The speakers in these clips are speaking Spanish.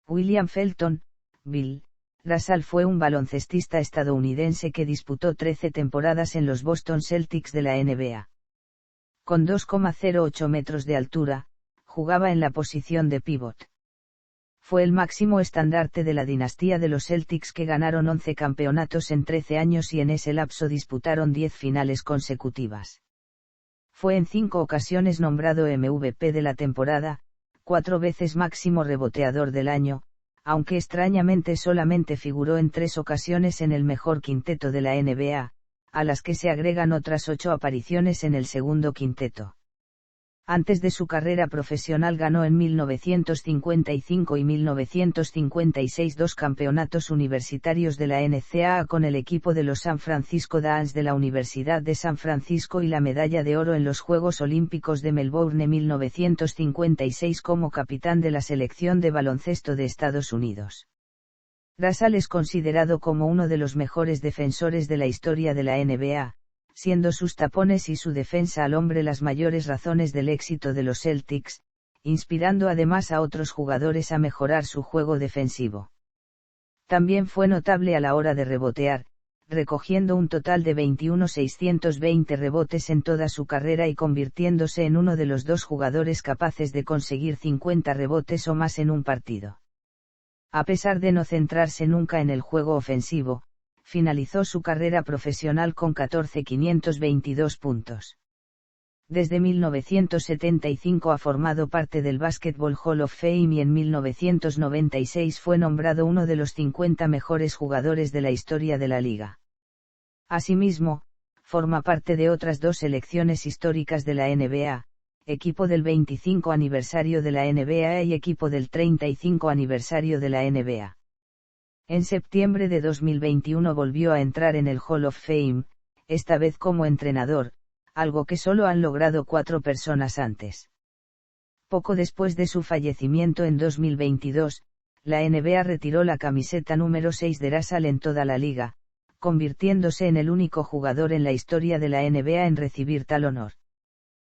William Felton, Bill Russell fue un baloncestista estadounidense que disputó 13 temporadas en los Boston Celtics de la NBA. Con 2,08 metros de altura, jugaba en la posición de pívot. Fue el máximo estandarte de la dinastía de los Celtics que ganaron 11 campeonatos en 13 años y en ese lapso disputaron 10 finales consecutivas. Fue en 5 ocasiones nombrado MVP de la temporada, 4 veces máximo reboteador del año, aunque extrañamente solamente figuró en 3 ocasiones en el mejor quinteto de la NBA, a las que se agregan otras 8 apariciones en el segundo quinteto. Antes de su carrera profesional ganó en 1955 y 1956 2 campeonatos universitarios de la NCAA con el equipo de los San Francisco Dons de la Universidad de San Francisco y la medalla de oro en los Juegos Olímpicos de Melbourne 1956 como capitán de la selección de baloncesto de Estados Unidos. Russell es considerado como uno de los mejores defensores de la historia de la NBA, siendo sus tapones y su defensa al hombre las mayores razones del éxito de los Celtics, inspirando además a otros jugadores a mejorar su juego defensivo. También fue notable a la hora de rebotear, recogiendo un total de 21,620 rebotes en toda su carrera y convirtiéndose en uno de los 2 jugadores capaces de conseguir 50 rebotes o más en un partido. A pesar de no centrarse nunca en el juego ofensivo, finalizó su carrera profesional con 14,522 puntos. Desde 1975 ha formado parte del Basketball Hall of Fame y en 1996 fue nombrado uno de los 50 mejores jugadores de la historia de la liga. Asimismo, forma parte de otras 2 selecciones históricas de la NBA, equipo del 25 aniversario de la NBA y equipo del 35 aniversario de la NBA. En septiembre de 2021 volvió a entrar en el Hall of Fame, esta vez como entrenador, algo que solo han logrado 4 personas antes. Poco después de su fallecimiento en 2022, la NBA retiró la camiseta número 6 de Russell en toda la liga, convirtiéndose en el único jugador en la historia de la NBA en recibir tal honor.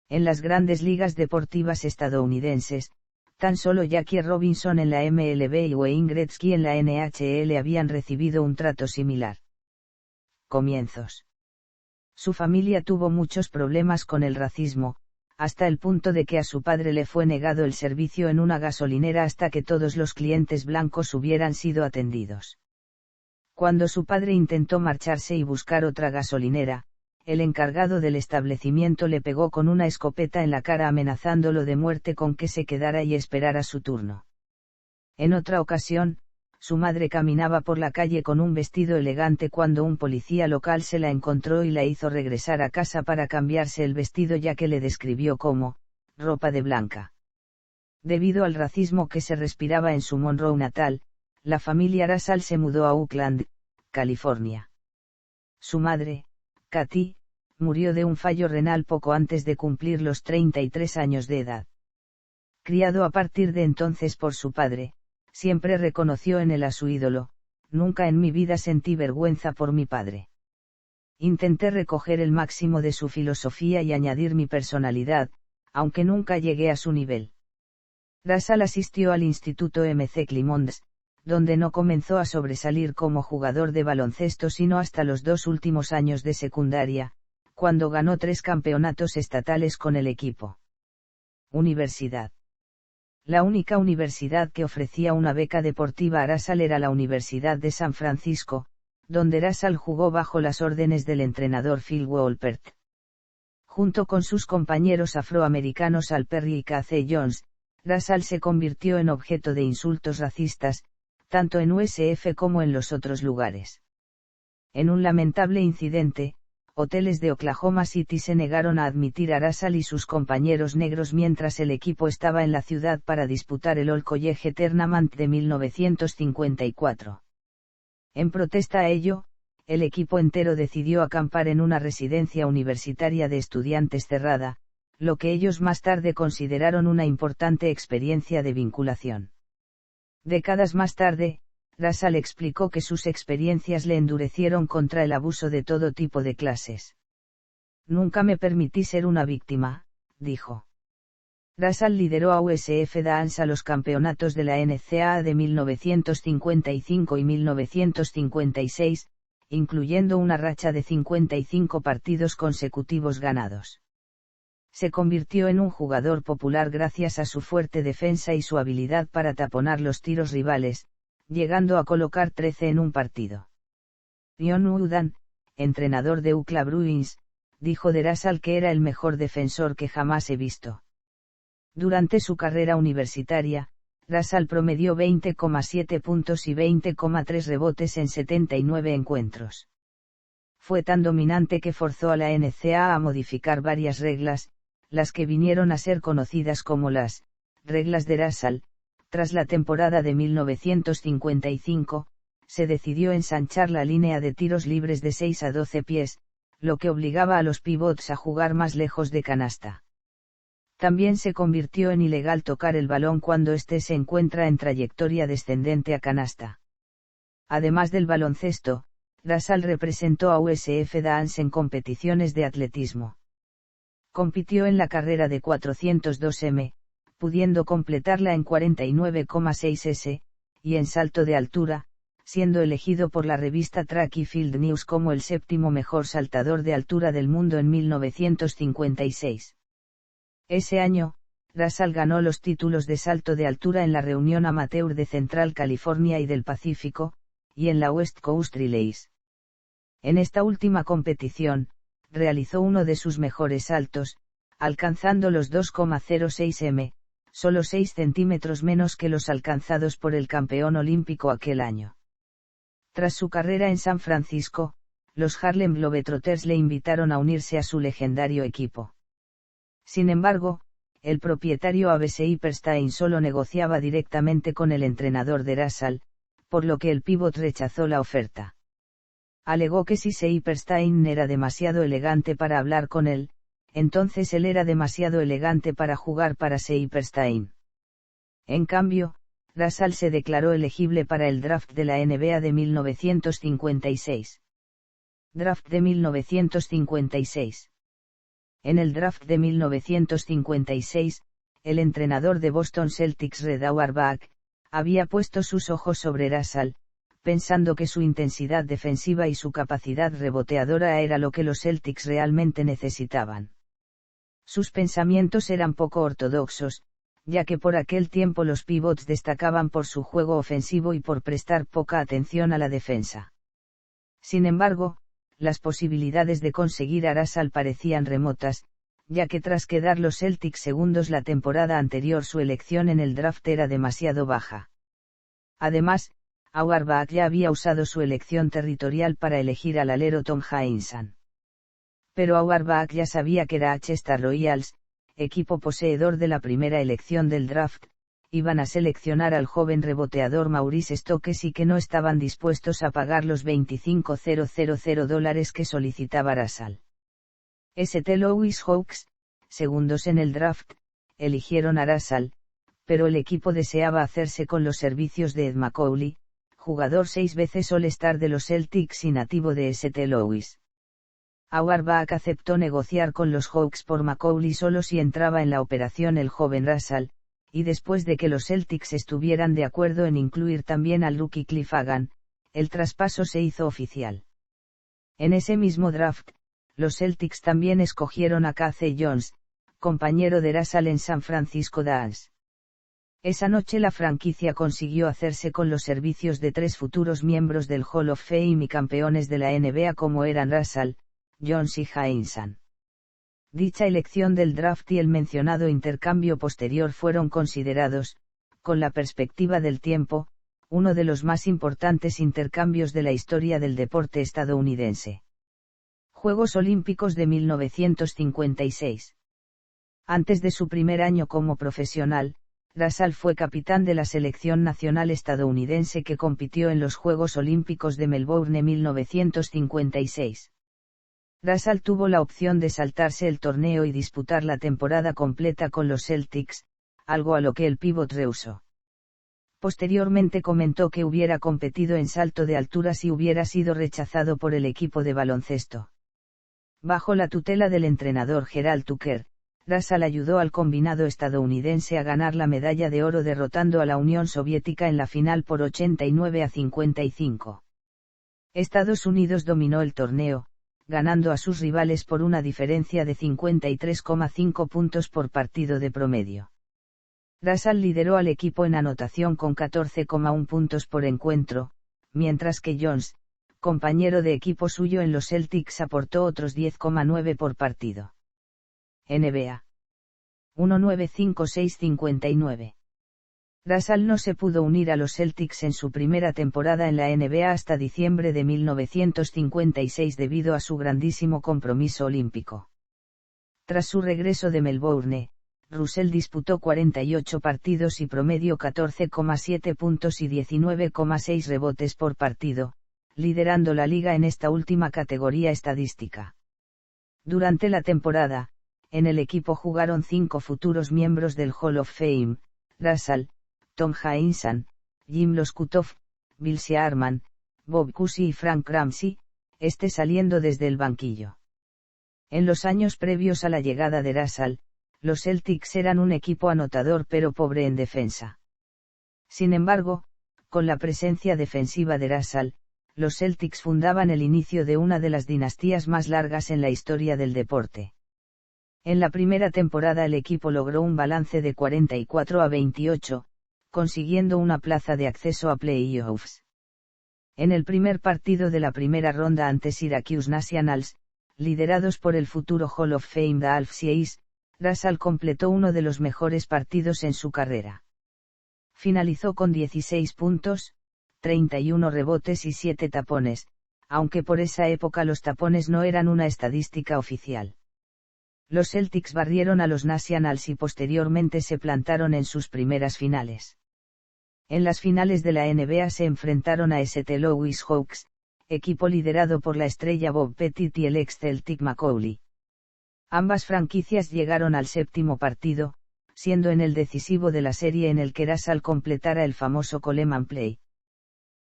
En las grandes ligas deportivas estadounidenses, tan solo Jackie Robinson en la MLB y Wayne Gretzky en la NHL habían recibido un trato similar. Comienzos. Su familia tuvo muchos problemas con el racismo, hasta el punto de que a su padre le fue negado el servicio en una gasolinera hasta que todos los clientes blancos hubieran sido atendidos. Cuando su padre intentó marcharse y buscar otra gasolinera, el encargado del establecimiento le pegó con una escopeta en la cara amenazándolo de muerte con que se quedara y esperara su turno. En otra ocasión, su madre caminaba por la calle con un vestido elegante cuando un policía local se la encontró y la hizo regresar a casa para cambiarse el vestido ya que le describió como ropa de blanca. Debido al racismo que se respiraba en su Monroe natal, la familia Russell se mudó a Oakland, California. Su madre, Katy, murió de un fallo renal poco antes de cumplir los 33 años de edad. Criado a partir de entonces por su padre, siempre reconoció en él a su ídolo: nunca en mi vida sentí vergüenza por mi padre. Intenté recoger el máximo de su filosofía y añadir mi personalidad, aunque nunca llegué a su nivel. Russell asistió al Instituto M.C. Clemons, donde no comenzó a sobresalir como jugador de baloncesto sino hasta los 2 últimos años de secundaria, cuando ganó 3 campeonatos estatales con el equipo. Universidad. La única universidad que ofrecía una beca deportiva a Russell era la Universidad de San Francisco, donde Russell jugó bajo las órdenes del entrenador Phil Wolpert. Junto con sus compañeros afroamericanos Al Perry y K.C. Jones, Russell se convirtió en objeto de insultos racistas, tanto en USF como en los otros lugares. En un lamentable incidente, hoteles de Oklahoma City se negaron a admitir a Russell y sus compañeros negros mientras el equipo estaba en la ciudad para disputar el All College Tournament de 1954. En protesta a ello, el equipo entero decidió acampar en una residencia universitaria de estudiantes cerrada, lo que ellos más tarde consideraron una importante experiencia de vinculación. Décadas más tarde, Russell explicó que sus experiencias le endurecieron contra el abuso de todo tipo de clases. Nunca me permití ser una víctima, dijo. Russell lideró a USF Dance a los campeonatos de la NCAA de 1955 y 1956, incluyendo una racha de 55 partidos consecutivos ganados. Se convirtió en un jugador popular gracias a su fuerte defensa y su habilidad para taponar los tiros rivales, llegando a colocar 13 en un partido. John Wooden, entrenador de UCLA Bruins, dijo de Russell que era el mejor defensor que jamás he visto. Durante su carrera universitaria, Russell promedió 20,7 puntos y 20,3 rebotes en 79 encuentros. Fue tan dominante que forzó a la NCAA a modificar varias reglas, las que vinieron a ser conocidas como las reglas de Russell. Tras la temporada de 1955, se decidió ensanchar la línea de tiros libres de 6 a 12 pies, lo que obligaba a los pivots a jugar más lejos de canasta. También se convirtió en ilegal tocar el balón cuando éste se encuentra en trayectoria descendente a canasta. Además del baloncesto, Russell representó a USF Dance en competiciones de atletismo. Compitió en la carrera de 402 m, pudiendo completarla en 49,6 s, y en salto de altura, siendo elegido por la revista Track y Field News como el séptimo mejor saltador de altura del mundo en 1956. Ese año, Russell ganó los títulos de salto de altura en la reunión amateur de Central California y del Pacífico, y en la West Coast Relays. En esta última competición, realizó uno de sus mejores saltos, alcanzando los 2,06 m, solo 6 centímetros menos que los alcanzados por el campeón olímpico aquel año. Tras su carrera en San Francisco, los Harlem Globetrotters le invitaron a unirse a su legendario equipo. Sin embargo, el propietario Abe Seiperstein solo negociaba directamente con el entrenador de Russell, por lo que el pívot rechazó la oferta. Alegó que si Seiperstein era demasiado elegante para hablar con él, entonces él era demasiado elegante para jugar para Seiperstein. En cambio, Russell se declaró elegible para el draft de la NBA de 1956. Draft de 1956. En el draft de 1956, el entrenador de Boston Celtics Red Auerbach, había puesto sus ojos sobre Russell, pensando que su intensidad defensiva y su capacidad reboteadora era lo que los Celtics realmente necesitaban. Sus pensamientos eran poco ortodoxos, ya que por aquel tiempo los pivots destacaban por su juego ofensivo y por prestar poca atención a la defensa. Sin embargo, las posibilidades de conseguir a Russell parecían remotas, ya que tras quedar los Celtics segundos la temporada anterior su elección en el draft era demasiado baja. Además, Auerbach ya había usado su elección territorial para elegir al alero Tom Heinsohn. Pero Auerbach ya sabía que Rochester Royals, equipo poseedor de la primera elección del draft, iban a seleccionar al joven reboteador Maurice Stokes y que no estaban dispuestos a pagar los $25,000 que solicitaba Russell. St. Louis Hawks, segundos en el draft, eligieron a Russell, pero el equipo deseaba hacerse con los servicios de Ed Macauley, jugador 6 veces All-Star de los Celtics y nativo de St. Louis. Auerbach aceptó negociar con los Hawks por Macauley solo si entraba en la operación el joven Russell, y después de que los Celtics estuvieran de acuerdo en incluir también al rookie Cliff Hagan, el traspaso se hizo oficial. En ese mismo draft, los Celtics también escogieron a K.C. Jones, compañero de Russell en San Francisco Dance. Esa noche la franquicia consiguió hacerse con los servicios de 3 futuros miembros del Hall of Fame y campeones de la NBA como eran Russell, Jones y Heinsohn. Dicha elección del draft y el mencionado intercambio posterior fueron considerados, con la perspectiva del tiempo, uno de los más importantes intercambios de la historia del deporte estadounidense. Juegos Olímpicos de 1956. Antes de su primer año como profesional, Russell fue capitán de la selección nacional estadounidense que compitió en los Juegos Olímpicos de Melbourne 1956. Russell tuvo la opción de saltarse el torneo y disputar la temporada completa con los Celtics, algo a lo que el pívot rehusó. Posteriormente comentó que hubiera competido en salto de altura si hubiera sido rechazado por el equipo de baloncesto. Bajo la tutela del entrenador Gerald Tucker, Russell ayudó al combinado estadounidense a ganar la medalla de oro derrotando a la Unión Soviética en la final por 89-55. Estados Unidos dominó el torneo, ganando a sus rivales por una diferencia de 53,5 puntos por partido de promedio. Russell lideró al equipo en anotación con 14,1 puntos por encuentro, mientras que Jones, compañero de equipo suyo en los Celtics, aportó otros 10,9 por partido. NBA 1956-59. Russell no se pudo unir a los Celtics en su primera temporada en la NBA hasta diciembre de 1956 debido a su grandísimo compromiso olímpico. Tras su regreso de Melbourne, Russell disputó 48 partidos y promedió 14,7 puntos y 19,6 rebotes por partido, liderando la liga en esta última categoría estadística. Durante la temporada, en el equipo jugaron 5 futuros miembros del Hall of Fame: Russell, Tom Heinsohn, Jim Loscutoff, Bill Sharman, Bob Cousy y Frank Ramsey, saliendo desde el banquillo. En los años previos a la llegada de Russell, los Celtics eran un equipo anotador pero pobre en defensa. Sin embargo, con la presencia defensiva de Russell, los Celtics fundaban el inicio de una de las dinastías más largas en la historia del deporte. En la primera temporada el equipo logró un balance de 44-28, consiguiendo una plaza de acceso a playoffs. En el primer partido de la primera ronda ante Syracuse Nationals, liderados por el futuro Hall of Fame Dolph Schayes, Russell completó uno de los mejores partidos en su carrera. Finalizó con 16 puntos, 31 rebotes y 7 tapones, aunque por esa época los tapones no eran una estadística oficial. Los Celtics barrieron a los Nationals y posteriormente se plantaron en sus primeras finales. En las finales de la NBA se enfrentaron a St. Louis Hawks, equipo liderado por la estrella Bob Pettit y el ex Celtic Macaulay. Ambas franquicias llegaron al séptimo partido, siendo en el decisivo de la serie en el que Russell completara el famoso Coleman Play.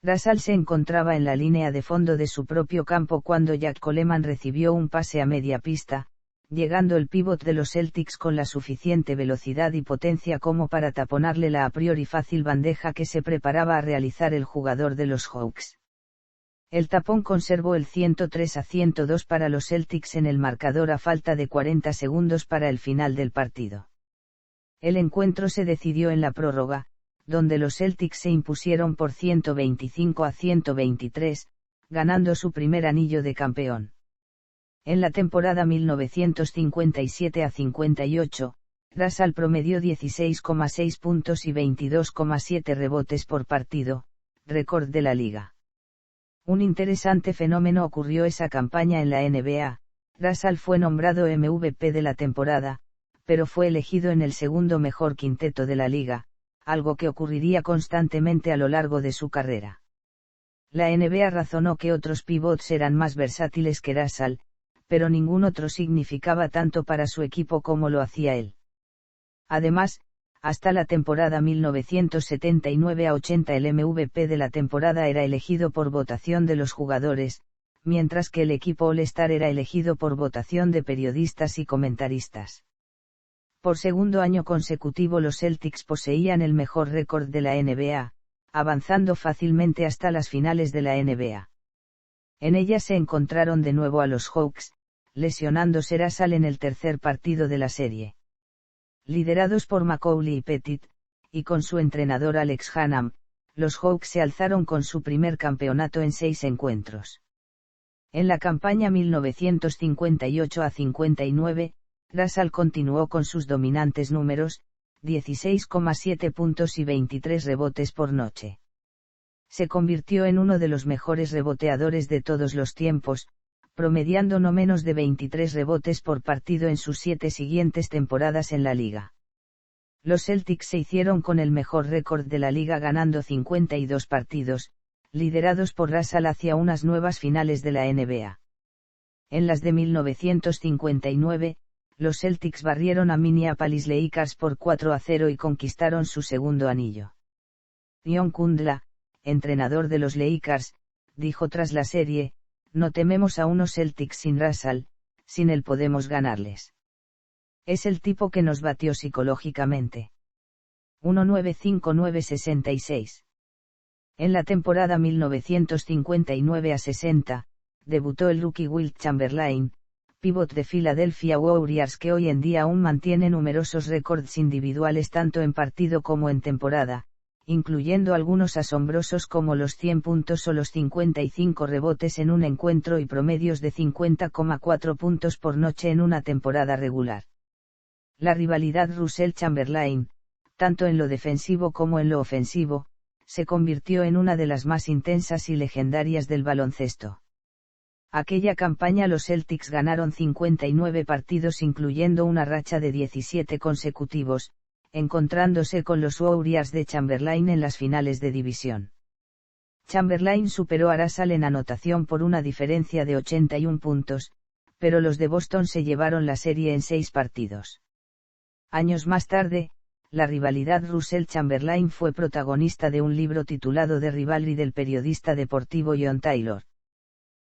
Russell se encontraba en la línea de fondo de su propio campo cuando Jack Coleman recibió un pase a media pista, llegando el pívot de los Celtics con la suficiente velocidad y potencia como para taponarle la a priori fácil bandeja que se preparaba a realizar el jugador de los Hawks. El tapón conservó el 103-102 para los Celtics en el marcador a falta de 40 segundos para el final del partido. El encuentro se decidió en la prórroga, donde los Celtics se impusieron por 125-123, ganando su primer anillo de campeón. En la temporada 1957-58, Russell promedió 16,6 puntos y 22,7 rebotes por partido, récord de la liga. Un interesante fenómeno ocurrió esa campaña en la NBA. Russell fue nombrado MVP de la temporada, pero fue elegido en el segundo mejor quinteto de la liga, algo que ocurriría constantemente a lo largo de su carrera. La NBA razonó que otros pivots eran más versátiles que Russell, pero ningún otro significaba tanto para su equipo como lo hacía él. Además, hasta la temporada 1979-80 el MVP de la temporada era elegido por votación de los jugadores, mientras que el equipo All-Star era elegido por votación de periodistas y comentaristas. Por segundo año consecutivo los Celtics poseían el mejor récord de la NBA, avanzando fácilmente hasta las finales de la NBA. En ellas se encontraron de nuevo a los Hawks, lesionándose Russell en el tercer partido de la serie. Liderados por Macaulay y Pettit, y con su entrenador Alex Hannam, los Hawks se alzaron con su primer campeonato en 6 encuentros. En la campaña 1958-59, Russell continuó con sus dominantes números, 16,7 puntos y 23 rebotes por noche. Se convirtió en uno de los mejores reboteadores de todos los tiempos, promediando no menos de 23 rebotes por partido en sus 7 siguientes temporadas en la liga. Los Celtics se hicieron con el mejor récord de la liga ganando 52 partidos, liderados por Russell hacia unas nuevas finales de la NBA. En las de 1959, los Celtics barrieron a Minneapolis Lakers por 4-0 y conquistaron su segundo anillo. John Kundla, entrenador de los Lakers, dijo tras la serie: "No tememos a unos Celtics sin Russell, sin él podemos ganarles". Es el tipo que nos batió psicológicamente. 1.959.66. En la temporada 1959-60, debutó el rookie Wilt Chamberlain, pívot de Philadelphia Warriors que hoy en día aún mantiene numerosos récords individuales tanto en partido como en temporada, incluyendo algunos asombrosos como los 100 puntos o los 55 rebotes en un encuentro y promedios de 50,4 puntos por noche en una temporada regular. La rivalidad Russell-Chamberlain, tanto en lo defensivo como en lo ofensivo, se convirtió en una de las más intensas y legendarias del baloncesto. Aquella campaña los Celtics ganaron 59 partidos incluyendo una racha de 17 consecutivos, encontrándose con los Warriors de Chamberlain en las finales de división. Chamberlain superó a Russell en anotación por una diferencia de 81 puntos, pero los de Boston se llevaron la serie en 6 partidos. Años más tarde, la rivalidad Russell-Chamberlain fue protagonista de un libro titulado The Rivalry del periodista deportivo John Taylor.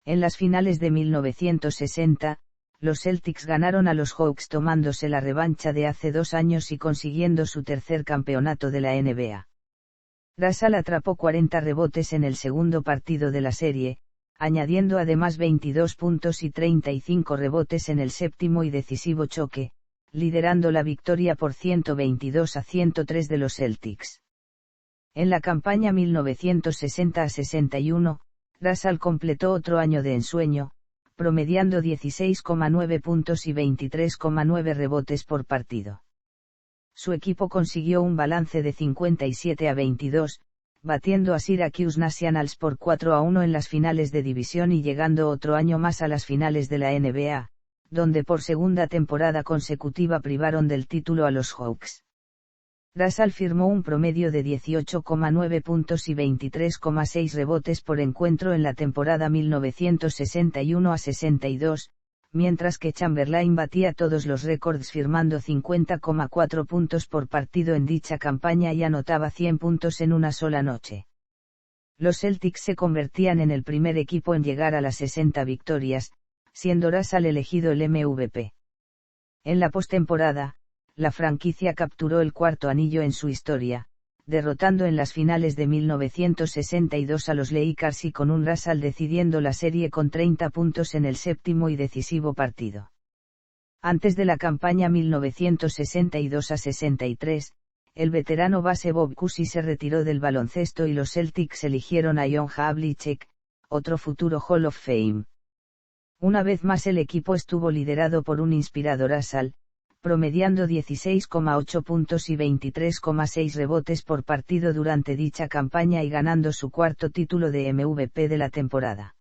En las finales de 1960, los Celtics ganaron a los Hawks tomándose la revancha de hace 2 años y consiguiendo su tercer campeonato de la NBA. Russell atrapó 40 rebotes en el segundo partido de la serie, añadiendo además 22 puntos y 35 rebotes en el séptimo y decisivo choque, liderando la victoria por 122-103 de los Celtics. En la campaña 1960-61, Russell completó otro año de ensueño, promediando 16,9 puntos y 23,9 rebotes por partido. Su equipo consiguió un balance de 57-22, batiendo a Syracuse Nationals por 4-1 en las finales de división y llegando otro año más a las finales de la NBA, donde por segunda temporada consecutiva privaron del título a los Hawks. Russell firmó un promedio de 18,9 puntos y 23,6 rebotes por encuentro en la temporada 1961-62, mientras que Chamberlain batía todos los récords firmando 50,4 puntos por partido en dicha campaña y anotaba 100 puntos en una sola noche. Los Celtics se convertían en el primer equipo en llegar a las 60 victorias, siendo Russell elegido el MVP. En la postemporada, la franquicia capturó el cuarto anillo en su historia, derrotando en las finales de 1962 a los Lakers y con un Russell decidiendo la serie con 30 puntos en el séptimo y decisivo partido. Antes de la campaña 1962-63, el veterano base Bob Cousy se retiró del baloncesto y los Celtics eligieron a John Havlicek, otro futuro Hall of Fame. Una vez más el equipo estuvo liderado por un inspirado Russell, promediando 16,8 puntos y 23,6 rebotes por partido durante dicha campaña y ganando su cuarto título de MVP de la temporada.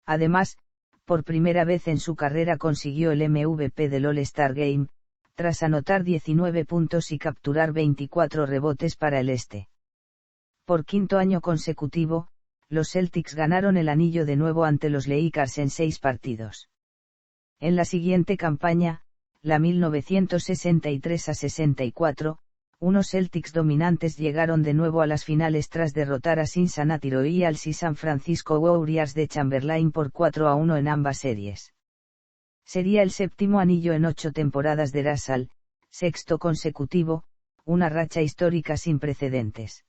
Además, por primera vez en su carrera consiguió el MVP del All-Star Game, tras anotar 19 puntos y capturar 24 rebotes para el este. Por quinto año consecutivo, los Celtics ganaron el anillo de nuevo ante los Lakers en 6 partidos. En la siguiente campaña, la 1963-64, unos Celtics dominantes llegaron de nuevo a las finales tras derrotar a Cincinnati Royals y San Francisco Warriors de Chamberlain por 4-1 en ambas series. Sería el séptimo anillo en 8 temporadas de Russell, sexto consecutivo, una racha histórica sin precedentes.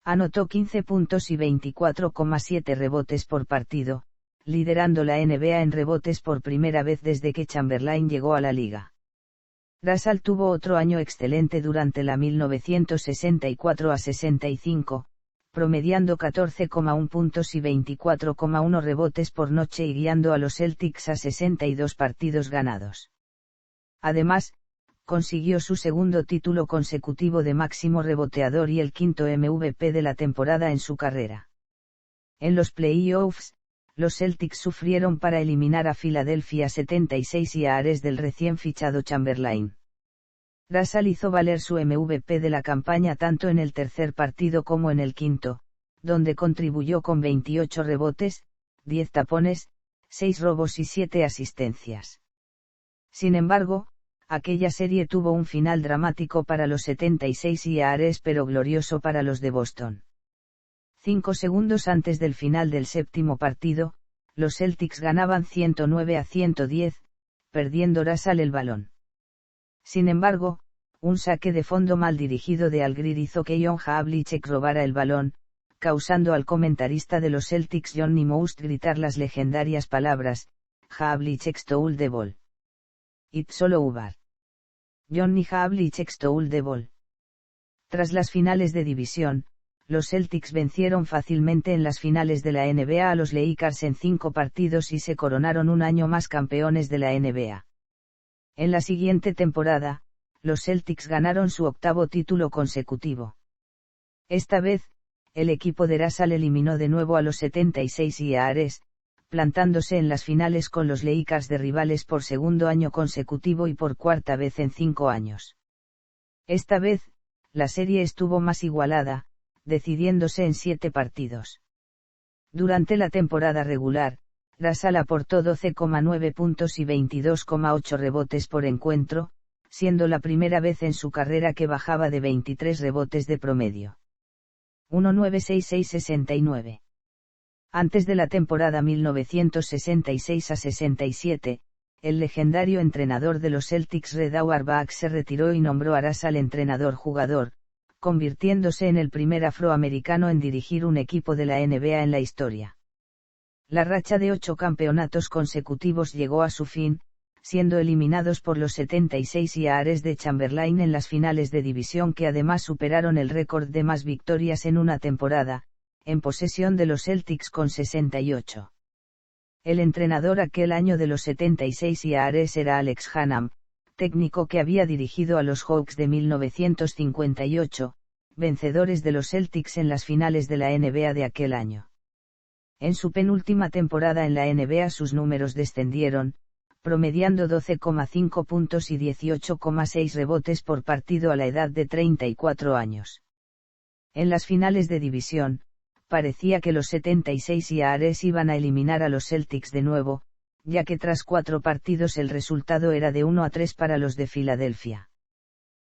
Anotó 15 puntos y 24,7 rebotes por partido, liderando la NBA en rebotes por primera vez desde que Chamberlain llegó a la liga. Russell tuvo otro año excelente durante la 1964-65, promediando 14,1 puntos y 24,1 rebotes por noche y guiando a los Celtics a 62 partidos ganados. Además, consiguió su segundo título consecutivo de máximo reboteador y el quinto MVP de la temporada en su carrera. En los playoffs, los Celtics sufrieron para eliminar a Philadelphia 76 y a Ares del recién fichado Chamberlain. Russell hizo valer su MVP de la campaña tanto en el tercer partido como en el quinto, donde contribuyó con 28 rebotes, 10 tapones, 6 robos y 7 asistencias. Sin embargo, aquella serie tuvo un final dramático para los 76 y a Ares pero glorioso para los de Boston. 5 segundos antes del final del séptimo partido, los Celtics ganaban 109-110, perdiendo Russell el balón. Sin embargo, un saque de fondo mal dirigido de Al Greer hizo que John Havlicek robara el balón, causando al comentarista de los Celtics Johnny Most gritar las legendarias palabras, "Havlicek stole the ball. It's all over. Johnny Havlicek stole the ball". Tras las finales de división, los Celtics vencieron fácilmente en las finales de la NBA a los Lakers en 5 partidos y se coronaron un año más campeones de la NBA. En la siguiente temporada, los Celtics ganaron su 8º título consecutivo. Esta vez, el equipo de Russell eliminó de nuevo a los 76 Ers, plantándose en las finales con los Lakers de rivales por segundo año consecutivo y por 4ª vez en 5 años. Esta vez, la serie estuvo más igualada, decidiéndose en 7 partidos. Durante la temporada regular, Russell aportó 12,9 puntos y 22,8 rebotes por encuentro, siendo la primera vez en su carrera que bajaba de 23 rebotes de promedio. 1.96669. Antes de la temporada 1966-67, el legendario entrenador de los Celtics Red Auerbach se retiró y nombró a Russell entrenador-jugador, convirtiéndose en el primer afroamericano en dirigir un equipo de la NBA en la historia. La racha de 8 campeonatos consecutivos llegó a su fin, siendo eliminados por los 76 Ers de Chamberlain en las finales de división que además superaron el récord de más victorias en una temporada, en posesión de los Celtics con 68. El entrenador aquel año de los 76 Ers era Alex Hannam, técnico que había dirigido a los Hawks de 1958, vencedores de los Celtics en las finales de la NBA de aquel año. En su penúltima temporada en la NBA sus números descendieron, promediando 12,5 puntos y 18,6 rebotes por partido a la edad de 34 años. En las finales de división, parecía que los 76 Ers iban a eliminar a los Celtics de nuevo, ya que tras 4 partidos el resultado era de 1-3 para los de Filadelfia.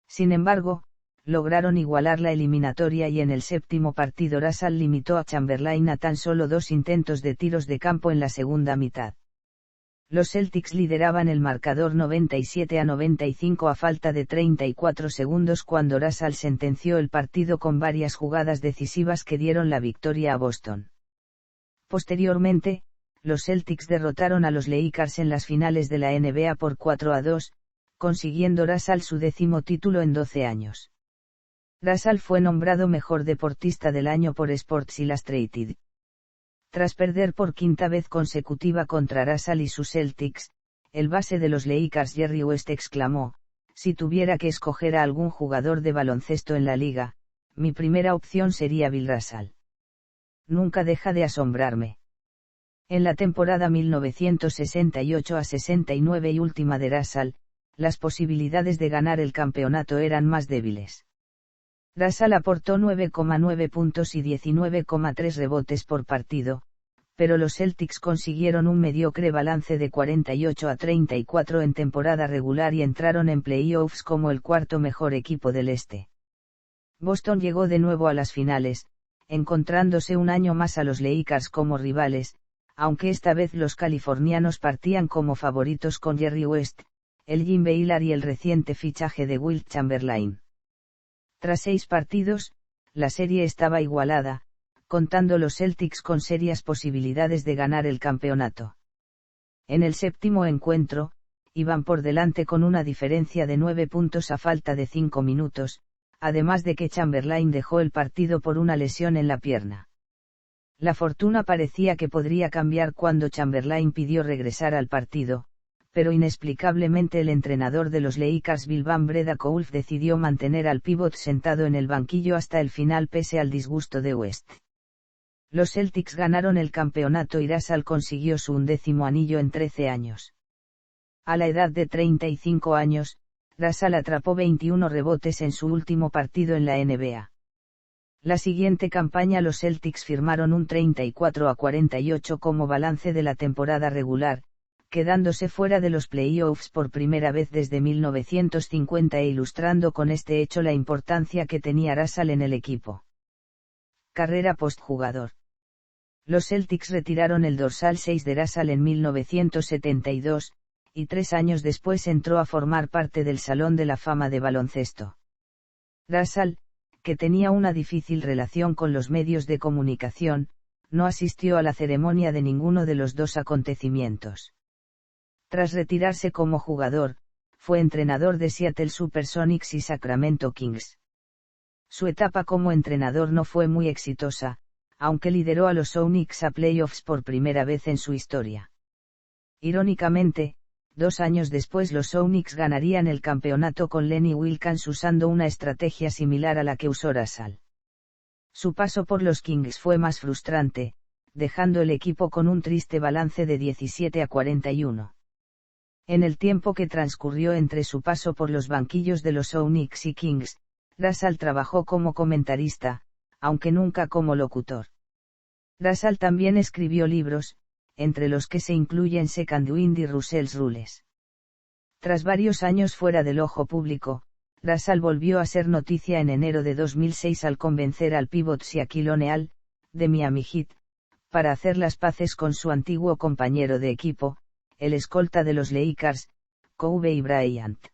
Sin embargo, lograron igualar la eliminatoria y en el 7º partido Russell limitó a Chamberlain a tan solo 2 intentos de tiros de campo en la segunda mitad. Los Celtics lideraban el marcador 97-95 a falta de 34 segundos cuando Russell sentenció el partido con varias jugadas decisivas que dieron la victoria a Boston. Posteriormente, los Celtics derrotaron a los Lakers en las finales de la NBA por 4-2, consiguiendo Russell su 10º título en 12 años. Russell fue nombrado mejor deportista del año por Sports Illustrated. Tras perder por 5ª vez consecutiva contra Russell y sus Celtics, el base de los Lakers Jerry West exclamó: "Si tuviera que escoger a algún jugador de baloncesto en la liga, mi primera opción sería Bill Russell. Nunca deja de asombrarme". En la temporada 1968-69 y última de Russell, las posibilidades de ganar el campeonato eran más débiles. Russell aportó 9,9 puntos y 19,3 rebotes por partido, pero los Celtics consiguieron un mediocre balance de 48-34 en temporada regular y entraron en playoffs como el 4º mejor equipo del este. Boston llegó de nuevo a las finales, encontrándose un año más a los Lakers como rivales, aunque esta vez los californianos partían como favoritos con Jerry West, el Jim Baylor y el reciente fichaje de Wilt Chamberlain. Tras 6 partidos, la serie estaba igualada, contando los Celtics con serias posibilidades de ganar el campeonato. En el 7º encuentro, iban por delante con una diferencia de 9 puntos a falta de 5 minutos, además de que Chamberlain dejó el partido por una lesión en la pierna. La fortuna parecía que podría cambiar cuando Chamberlain pidió regresar al partido, pero inexplicablemente el entrenador de los Lakers Bill Van Bredakouff decidió mantener al pívot sentado en el banquillo hasta el final pese al disgusto de West. Los Celtics ganaron el campeonato y Russell consiguió su 11º anillo en 13 años. A la edad de 35 años, Russell atrapó 21 rebotes en su último partido en la NBA. La siguiente campaña los Celtics firmaron un 34-48 como balance de la temporada regular, quedándose fuera de los playoffs por primera vez desde 1950 e ilustrando con este hecho la importancia que tenía Russell en el equipo. Carrera postjugador. Los Celtics retiraron el dorsal 6 de Russell en 1972, y 3 años después entró a formar parte del Salón de la Fama de baloncesto. Russell, que tenía una difícil relación con los medios de comunicación, no asistió a la ceremonia de ninguno de los dos acontecimientos. Tras retirarse como jugador, fue entrenador de Seattle Supersonics y Sacramento Kings. Su etapa como entrenador no fue muy exitosa, aunque lideró a los Sonics a playoffs por primera vez en su historia. Irónicamente, 2 años después los Sonics ganarían el campeonato con Lenny Wilkens usando una estrategia similar a la que usó Russell. Su paso por los Kings fue más frustrante, dejando el equipo con un triste balance de 17-41. En el tiempo que transcurrió entre su paso por los banquillos de los Sonics y Kings, Russell trabajó como comentarista, aunque nunca como locutor. Russell también escribió libros, entre los que se incluyen Second Wind y Russell's Rules. Tras varios años fuera del ojo público, Russell volvió a ser noticia en enero de 2006 al convencer al pívot Shaquille O'Neal, de Miami Heat, para hacer las paces con su antiguo compañero de equipo, el escolta de los Lakers, Kobe Bryant.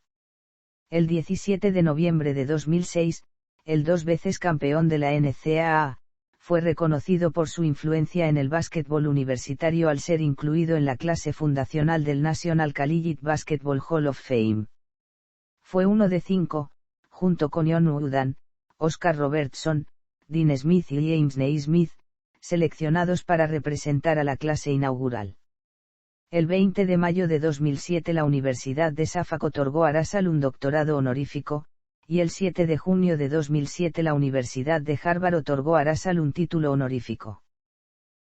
El 17 de noviembre de 2006, el 2 veces campeón de la NCAA, fue reconocido por su influencia en el básquetbol universitario al ser incluido en la clase fundacional del National Collegiate Basketball Hall of Fame. Fue uno de 5, junto con John Wooden, Oscar Robertson, Dean Smith y James Naismith, seleccionados para representar a la clase inaugural. El 20 de mayo de 2007 la Universidad de Suffolk otorgó a Russell un doctorado honorífico, y el 7 de junio de 2007 la Universidad de Harvard otorgó a Russell un título honorífico.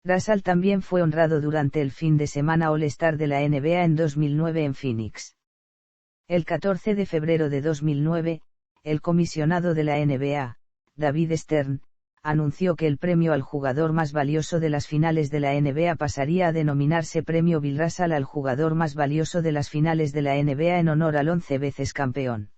Russell también fue honrado durante el fin de semana All-Star de la NBA en 2009 en Phoenix. El 14 de febrero de 2009, el comisionado de la NBA, David Stern, anunció que el premio al jugador más valioso de las finales de la NBA pasaría a denominarse Premio Bill Russell al jugador más valioso de las finales de la NBA en honor al 11 veces campeón.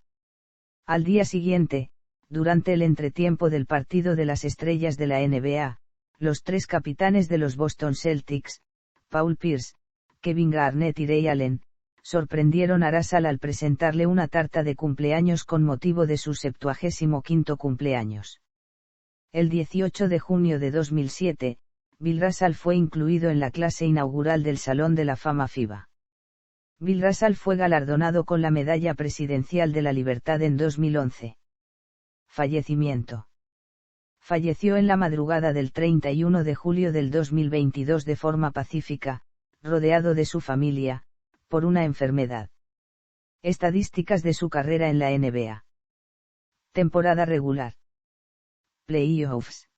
Al día siguiente, durante el entretiempo del partido de las estrellas de la NBA, los 3 capitanes de los Boston Celtics, Paul Pierce, Kevin Garnett y Ray Allen, sorprendieron a Russell al presentarle una tarta de cumpleaños con motivo de su 75º cumpleaños. El 18 de junio de 2007, Bill Russell fue incluido en la clase inaugural del Salón de la Fama FIBA. Bill Russell fue galardonado con la Medalla Presidencial de la Libertad en 2011. Fallecimiento. Falleció en la madrugada del 31 de julio del 2022 de forma pacífica, rodeado de su familia, por una enfermedad. Estadísticas de su carrera en la NBA. Temporada regular. Playoffs.